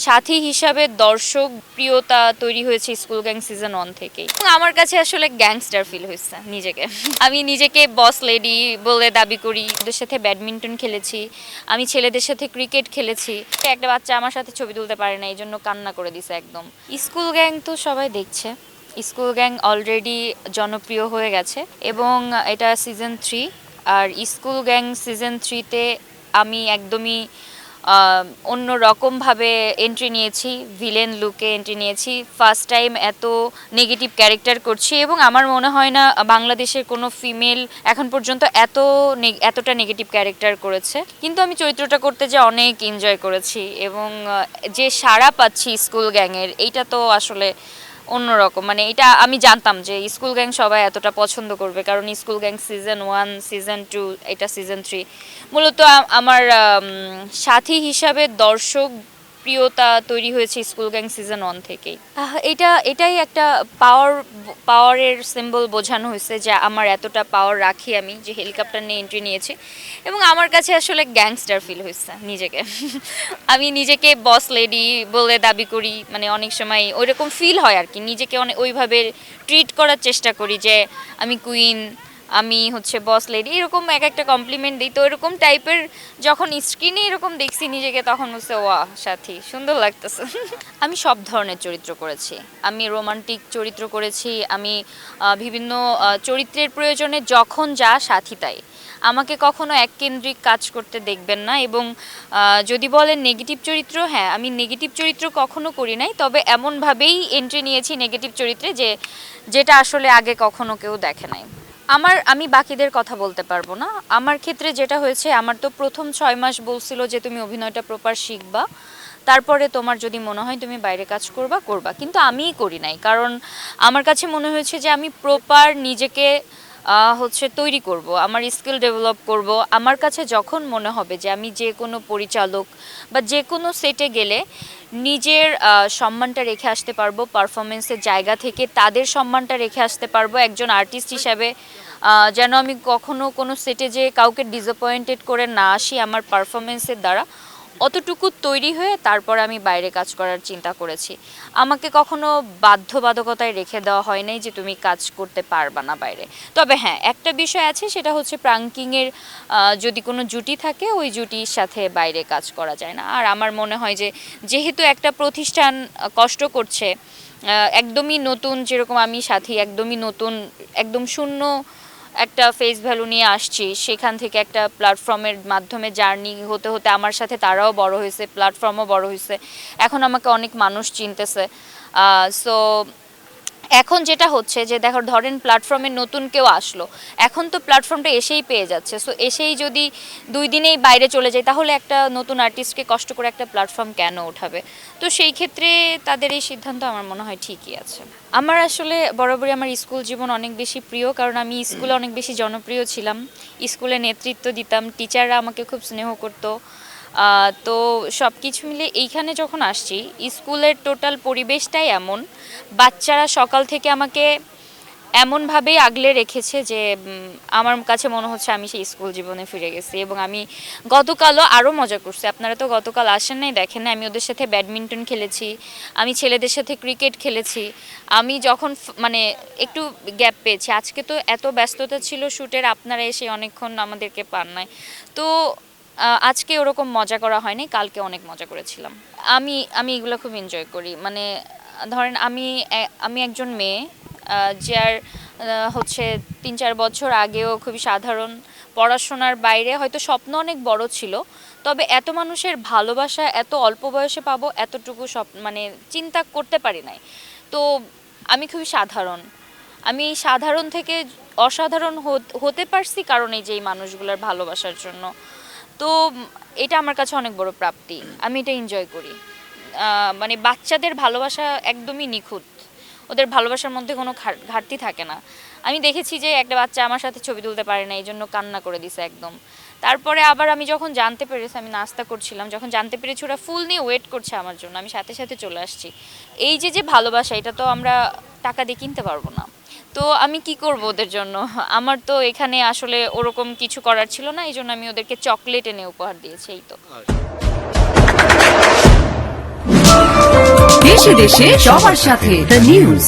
সাথী হিসাবে দর্শক প্রিয়তা তৈরি হয়েছে স্কুল গ্যাং সিজন 1 থেকেই। আমার কাছে আসলে গ্যাংস্টার ফিল হয়েছে নিজেকে। আমি নিজেকে বস লেডি বলে দাবি করি। ওদের সাথে ব্যাডমিন্টন খেলেছি, আমি ছেলেদের সাথে ক্রিকেট খেলেছি। একটা বাচ্চা আমার সাথে ছবি তুলতে পারে না, এই জন্য কান্না করে দিছে একদম। স্কুল গ্যাং তো সবাই দেখছে, স্কুল গ্যাং অলরেডি জনপ্রিয় হয়ে গেছে এবং এটা সিজন 3। আর স্কুল গ্যাং সিজন 3-তে আমি একদমই অন্য রকমভাবে এন্ট্রি নিয়েছি, ভিলেন লুকে এন্ট্রি নিয়েছি। ফার্স্ট টাইম এত নেগেটিভ ক্যারেক্টার করছি এবং আমার মনে হয় না বাংলাদেশের কোনো ফিমেল এখন পর্যন্ত এতটা নেগেটিভ ক্যারেক্টার করেছে। কিন্তু আমি চরিত্রটা করতে যে অনেক এনজয় করেছি এবং যে সাড়া পাচ্ছি স্কুল গ্যাংয়ের, এইটা তো আসলে অন্যরকম। মানে এটা আমি জানতাম যে স্কুল গ্যাং সবাই এতটা পছন্দ করবে, কারণ স্কুল গ্যাং সিজন 1, সিজন 2, এটা সিজন 3 মূলত আমার সাথী হিসাবে দর্শক প্রিয়তা তৈরি হয়েছে স্কুল গ্যাং সিজন 1 থেকেই। এটাই একটা পাওয়ারের সিম্বল বোঝানো হয়েছে যে আমার এতটা পাওয়ার রাখি আমি, যে হেলিকপ্টার নিয়ে এন্ট্রি নিয়েছি এবং আমার কাছে আসলে গ্যাংস্টার ফিল হয়েছে নিজেকে। আমি নিজেকে বস লেডি বলে দাবি করি, মানে অনেক সময় ওইরকম ফিল হয় আর কি, নিজেকে অনেক ওইভাবে ট্রিট করার চেষ্টা করি যে আমি কুইন, আমি হচ্ছে বস লেডি, এরকম এক একটা কমপ্লিমেন্ট দিই। তো এরকম টাইপের যখন স্ক্রিনে এরকম দেখছি নিজেকে, তখন হচ্ছে ওয়াহ সাথী সুন্দর লাগতেছে। আমি সব ধরনের চরিত্র করেছি, আমি রোমান্টিক চরিত্র করেছি, আমি বিভিন্ন চরিত্রের প্রয়োজনে যখন যা সাথী তাই। আমাকে কখনো এককেন্দ্রিক কাজ করতে দেখবেন না। এবং যদি বলেন নেগেটিভ চরিত্র, হ্যাঁ আমি নেগেটিভ চরিত্র কখনো করি নাই, তবে এমনভাবেই এন্ট্রি নিয়েছি নেগেটিভ চরিত্রে যেটা আসলে আগে কখনো কেউ দেখে নাই। আমি বাকিদের কথা বলতে পারবো না। আমার ক্ষেত্রে যেটা হয়েছে, আমার তো প্রথম 6 মাস বলছিল যে তুমি অভিনয়টা প্রপার শিখবা, তারপরে তোমার যদি মনে হয় তুমি বাইরে কাজ করবা, কিন্তু আমিই করি নাই। কারণ আমার কাছে মনে হয়েছে যে আমি প্রপার নিজেকে তৈরি করব, আমার স্কিল ডেভেলপ করব। আমার কাছে যখন মনে হবে যে আমি যে কোনো পরিচালক বা যে কোনো সেটে গেলে নিজের সম্মানটা রেখে আসতে পারবো, পারফরমেন্সের জায়গা থেকে তাদের সম্মানটা রেখে আসতে পারবো একজন আর্টিস্ট হিসাবে, যেন আমি কখনো কোনো সেটে যে কাউকে ডিসঅ্যাপয়েন্টেড করে না আসি আমার পারফরমেন্সের দ্বারা, অতটুকু তৈরি হয়ে তারপর আমি বাইরে কাজ করার চিন্তা করেছি। আমাকে কখনো বাধ্যবাধকতায় রেখে দেওয়া হয় নাই যে তুমি কাজ করতে পারবা না বাইরে। তবে হ্যাঁ, একটা বিষয় আছে, সেটা হচ্ছে প্রাঙ্কিংয়ের যদি কোনো জুটি থাকে, ওই জুটির সাথে বাইরে কাজ করা যায় না। আর আমার মনে হয় যে যেহেতু একটা প্রতিষ্ঠান কষ্ট করছে, একদমই নতুন, যেরকম আমি সাথী একদমই নতুন, একদম শূন্য একটা ফেস ভ্যালু নিয়ে আসছি, সেখান থেকে একটা প্ল্যাটফর্মের মাধ্যমে জার্নি হতে হতে আমার সাথে তারাও বড় হয়েছে, প্ল্যাটফর্মও বড় হয়েছে, এখন আমাকে অনেক মানুষ চিনতেছে। সো এখন যেটা হচ্ছে যে ধরেন প্ল্যাটফর্মে নতুন কেউ আসলো, এখন তো প্ল্যাটফর্মটা এসেই পেয়ে যাচ্ছে। সো এসেই যদি 2 দিনেই বাইরে চলে যায়, তাহলে একটা নতুন আর্টিস্টকে কষ্ট করে একটা প্ল্যাটফর্ম কেন উঠাবে? তো সেই ক্ষেত্রে তাদের এই সিদ্ধান্ত আমার মনে হয় ঠিকই আছে। আমার আসলে বরাবরই আমার স্কুল জীবন অনেক বেশি প্রিয়, কারণ আমি স্কুলে অনেক বেশি জনপ্রিয় ছিলাম, স্কুলে নেতৃত্ব দিতাম, টিচাররা আমাকে খুব স্নেহ করতো। তো সব কিছু মিলে এইখানে যখন আসছি, স্কুলের টোটাল পরিবেশটাই এমন, বাচ্চারা সকাল থেকে আমাকে এমনভাবেই আগলে রেখেছে যে আমার কাছে মনে হচ্ছে আমি সেই স্কুল জীবনে ফিরে গেছি। এবং আমি গতকালও আরও মজা করছি, আপনারা তো গতকাল আসেন নাই, দেখেন না, আমি ওদের সাথে ব্যাডমিন্টন খেলেছি, আমি ছেলেদের সাথে ক্রিকেট খেলেছি। আমি যখন মানে একটু গ্যাপ পেয়েছি, আজকে তো এত ব্যস্ততা ছিল শ্যুটের, আপনারা এসে অনেকক্ষণ আমাদেরকে পান নাই, তো আজকে ওরকম মজা করা হয়নি, কালকে অনেক মজা করেছিলাম। আমি এগুলো খুব এনজয় করি। মানে ধরেন আমি একজন মেয়ে, যার 3-4 বছর আগেও খুবই সাধারণ, পড়াশোনার বাইরে হয়তো স্বপ্ন অনেক বড় ছিল, তবে এত মানুষের ভালোবাসা এত অল্প বয়সে পাবো এতটুকু মানে চিন্তা করতে পারি নাই। তো আমি খুবই সাধারণ, আমি সাধারণ থেকে অসাধারণ হতে পারছি কারণ এই যে এই মানুষগুলোর ভালোবাসার জন্য। তো এটা আমার কাছে অনেক বড় প্রাপ্তি, আমি এটা এনজয় করি। মানে বাচ্চাদের ভালোবাসা একদমই নিখুঁত, ওদের ভালোবাসার মধ্যে কোনো ঘাটতি থাকে না। আমি দেখেছি যে একটা বাচ্চা আমার সাথে ছবি তুলতে পারে না, এই জন্য কান্না করে দিছে একদম। তারপরে আবার আমি যখন জানতে পেরেছি, আমি নাস্তা করছিলাম, যখন জানতে পেরেছি ওরা ফুল নিয়ে ওয়েট করছে আমার জন্য, আমি সাথে সাথে চলে আসছি। এই যে ভালোবাসা, এটা তো আমরা টাকা দিয়ে কিনতে পারবো না। তো আমি কি করব ওদের জন্য? আমার তো এখানে আসলে ওরকম কিছু করার ছিল না, এই জন্য আমি ওদেরকে চকলেট এনে উপহার দিয়েছি, এই তো। দেশে দেশে সবার সাথে দ্য নিউজ।